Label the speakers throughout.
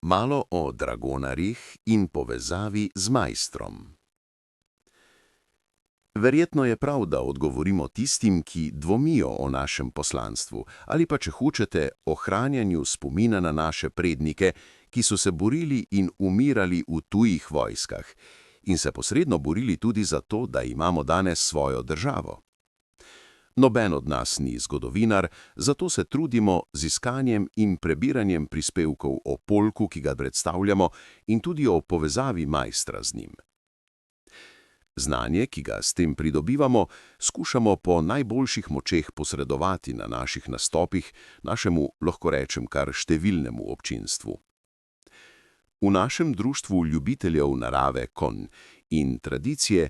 Speaker 1: Malo o dragonarjih in povezavi z majstrom. Verjetno je prav, da odgovorimo tistim, ki dvomijo o našem poslanstvu, ali pa, če hočete, ohranjanju spomina na naše prednike, ki so se borili in umirali v tujih vojskah in se posredno borili tudi za to, da imamo danes svojo državo. Noben od nas ni zgodovinar, zato se trudimo z iskanjem in prebiranjem prispevkov o polku, ki ga predstavljamo, in tudi o povezavi majstra z njim. Znanje, ki ga s tem pridobivamo, skušamo po najboljših močeh posredovati na naših nastopih našemu, lahko rečem, kar številnemu občinstvu. V našem društvu ljubiteljev narave, konj in tradicije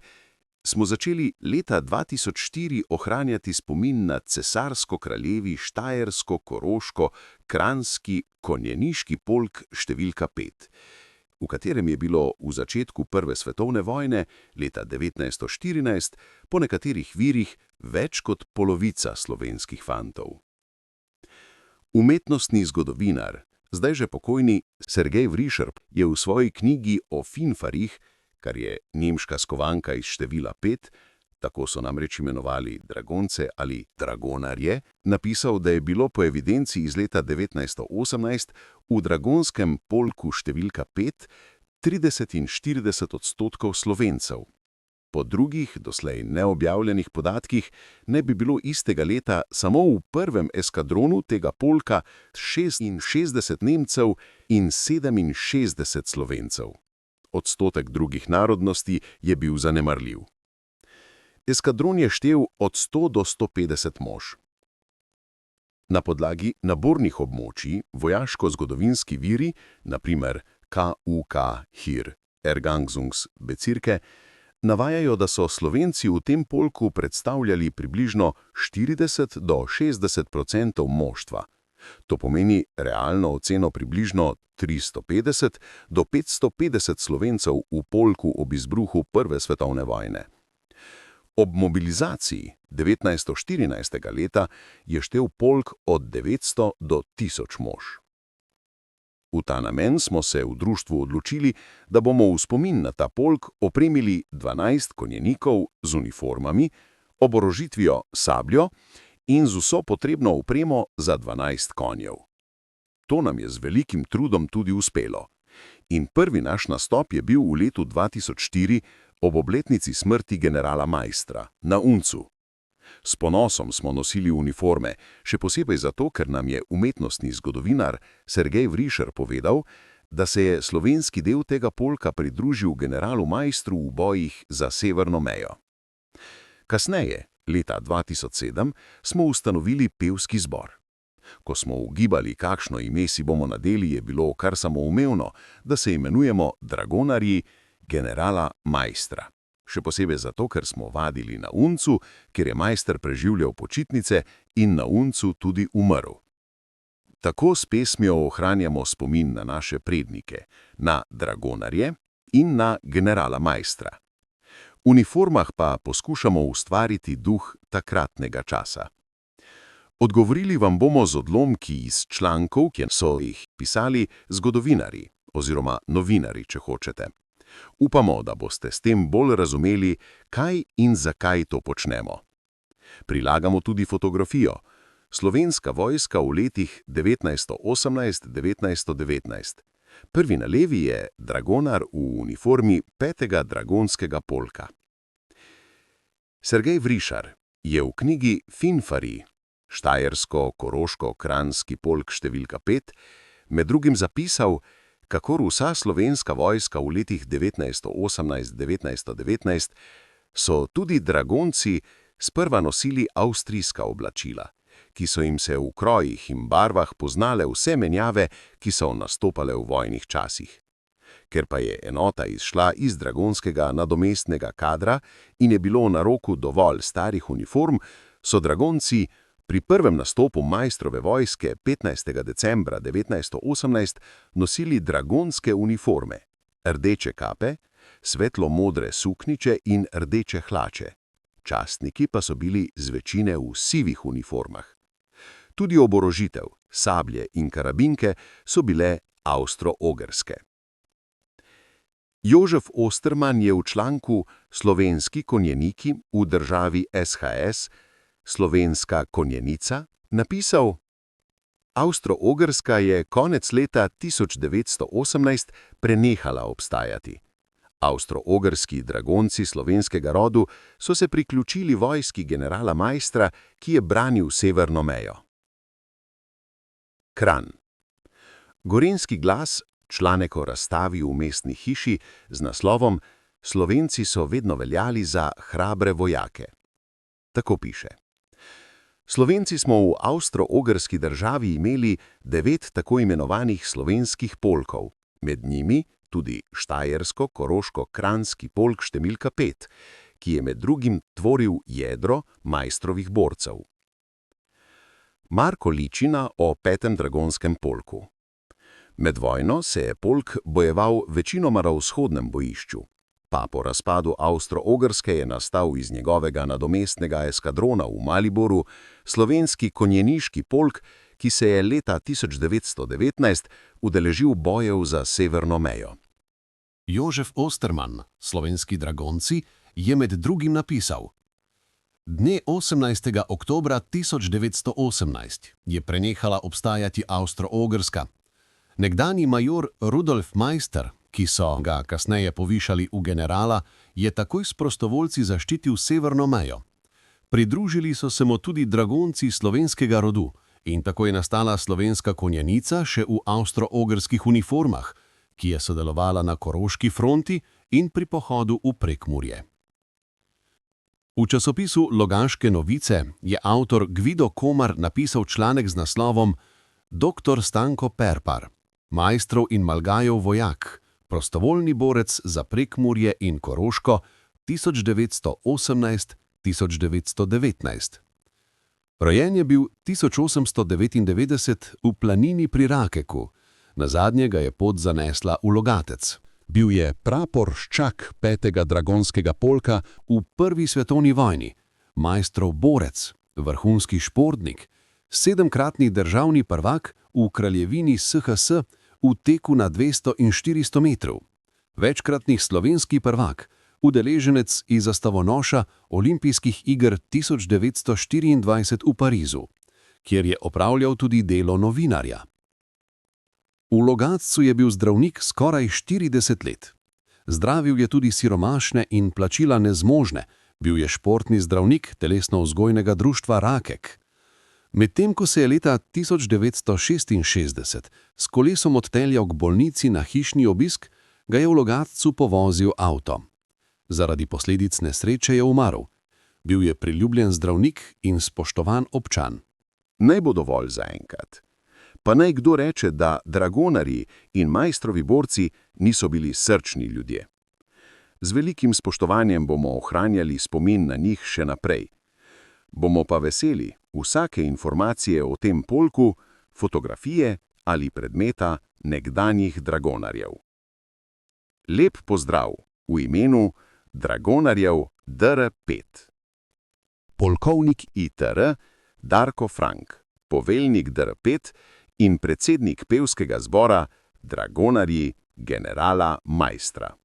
Speaker 1: smo začeli leta 2004 ohranjati spomin na cesarsko-kraljevi štajersko-koroško-kranjski konjeniški polk številka 5, v katerem je bilo v začetku Prve svetovne vojne, leta 1914, po nekaterih virih več kot polovica slovenskih fantov. Umetnostni zgodovinar, zdaj že pokojni Sergej Vrišar, je v svoji knjigi o finfarjih, kar je nemška skovanka iz števila 5, tako so namreč imenovali dragonce ali dragonarje, napisal, da je bilo po evidenci iz leta 1918 v dragonskem polku številka 5 30–40% Slovencev. Po drugih, doslej neobjavljenih podatkih, ne bi bilo istega leta samo v prvem eskadronu tega polka 66 Nemcev in 67 Slovencev. Odstotek drugih narodnosti je bil zanemarljiv. Eskadron je štel od 100 do 150 mož. Na podlagi nabornih območij vojaško-zgodovinski viri, na primer KUK Hir Ergangungsbezirke, navajajo, da so Slovenci v tem polku predstavljali približno 40 do 60% moštva. To pomeni realno oceno približno 350 do 550 Slovencev v polku ob izbruhu Prve svetovne vojne. Ob mobilizaciji 1914. leta je štel polk od 900 do 1000 mož. V ta namen smo se v društvu odločili, da bomo v spomin na ta polk opremili 12 konjenikov z uniformami, oborožitvijo sabljo in z vso potrebno opremo za 12 konjev. To nam je z velikim trudom tudi uspelo. In prvi naš nastop je bil v letu 2004 ob obletnici smrti generala Maistra na Uncu. S ponosom smo nosili uniforme, še posebej zato, ker nam je umetnostni zgodovinar Sergej Vrišar povedal, da se je slovenski del tega polka pridružil generalu Maistru v bojih za severno mejo. Kasneje, leta 2007, smo ustanovili pevski zbor. Ko smo ugibali, kakšno ime si bomo nadeli, je bilo kar samoumevno, da se imenujemo dragonarji generala Maistra. Še posebej zato, ker smo vadili na Uncu, kjer je Maister preživljal počitnice in na Uncu tudi umrl. Tako s pesmijo ohranjamo spomin na naše prednike, na dragonarje in na generala Maistra. V uniformah pa poskušamo ustvariti duh takratnega časa. Odgovorili vam bomo z odlomki iz člankov, ki so jih pisali zgodovinarji oziroma novinarji, če hočete. Upamo, da boste s tem bolj razumeli, kaj in zakaj to počnemo. Prilagamo tudi fotografijo. Slovenska vojska v letih 1918–1919. Prvi na levi je dragonar v uniformi 5. dragonskega polka. Sergej Vrišar je v knjigi Finfarji štajersko-koroško-kranjski polk številka 5 med drugim zapisal, kakor vsa slovenska vojska v letih 1918–1919 so tudi dragonci sprva nosili avstrijska oblačila, ki so jim se v krojih in barvah poznale vse menjave, ki so nastopale v vojnih časih. Ker pa je enota izšla iz dragonskega nadomestnega kadra in je bilo na roku dovolj starih uniform, so dragonci pri prvem nastopu Maistrove vojske 15. decembra 1918 nosili dragonske uniforme, rdeče kape, svetlo-modre suknjiče in rdeče hlače. Častniki pa so bili z večine v sivih uniformah. Tudi oborožitev, sablje in karabinke so bile Avstro-Ogrske. Jožef Osterman je v članku Slovenski konjeniki v državi SHS, slovenska konjenica, napisal: Avstro-Ogrska je konec leta 1918 prenehala obstajati. Avstro-ogrski dragonci slovenskega rodu so se priključili vojski generala Maistra, ki je branil severno mejo. Kranj. Gorenjski glas, članek o razstavi v mestni hiši z naslovom Slovenci so vedno veljali za hrabre vojake. Tako piše. Slovenci smo v avstro-ogrski državi imeli 9 tako imenovanih slovenskih polkov, med njimi tudi štajersko-koroško-kranjski polk številka 5, ki je med drugim tvoril jedro Maistrovih borcev. Marko Ličina o 5. dragonskem polku. Med vojno se je polk bojeval večinoma na vzhodnem bojišču, pa po razpadu Avstro-Ogrske je nastal iz njegovega nadomestnega eskadrona v Mariboru slovenski konjeniški polk, ki se je leta 1919 udeležil bojev za severno mejo.
Speaker 2: Jožef Osterman, Slovenski dragonci, je med drugim napisal: Dne 18. oktobra 1918 je prenehala obstajati Avstro-Ogrska. Nekdanji major Rudolf Maister, ki so ga kasneje povišali v generala, je takoj s prostovoljci zaščitil severno mejo. Pridružili so se mu tudi dragonci slovenskega rodu in tako je nastala slovenska konjenica še v avstro-ogrskih uniformah, ki je sodelovala na Koroški fronti in pri pohodu v Prekmurje. V časopisu Logaške novice je avtor Gvido Komar napisal članek z naslovom Dr. Stanko Perpar, Maistrov in Malgajev vojak, prostovoljni borec za Prekmurje in Koroško 1918–1919. Rojen je bil 1899 v planini pri Rakeku, nazadnje ga je pot zanesla v Logatec. Bil je praporščak 5. dragonskega polka v Prvi svetovni vojni, Maistrov borec, vrhunski športnik, 7-kratni državni prvak v kraljevini SHS v teku na 200 in 400 metrov, večkratni slovenski prvak, udeleženec iz zastavonoša olimpijskih iger 1924 v Parizu, kjer je opravljal tudi delo novinarja. V Logatcu je bil zdravnik skoraj 40 let. Zdravil je tudi siromašne in plačila nezmožne, bil je športni zdravnik telesno-vzgojnega društva Rakek. Medtem ko se je leta 1966 s kolesom odpeljal k bolnici na hišni obisk, ga je v Logatcu povozil avto. Zaradi posledic nesreče je umrl. Bil je priljubljen zdravnik in spoštovan občan.
Speaker 1: Naj bo dovolj zaenkrat. Pa naj kdo reče, da dragonarji in Maistrovi borci niso bili srčni ljudje. Z velikim spoštovanjem bomo ohranjali spomin na njih še naprej. Bomo pa veseli vsake informacije o tem polku, fotografije ali predmeta nekdanjih dragonarjev. Lep pozdrav v imenu dragonarjev DR5. Polkovnik ITR Darko Frank, poveljnik DR5 in predsednik pevskega zbora Dragonarji generala Maistra.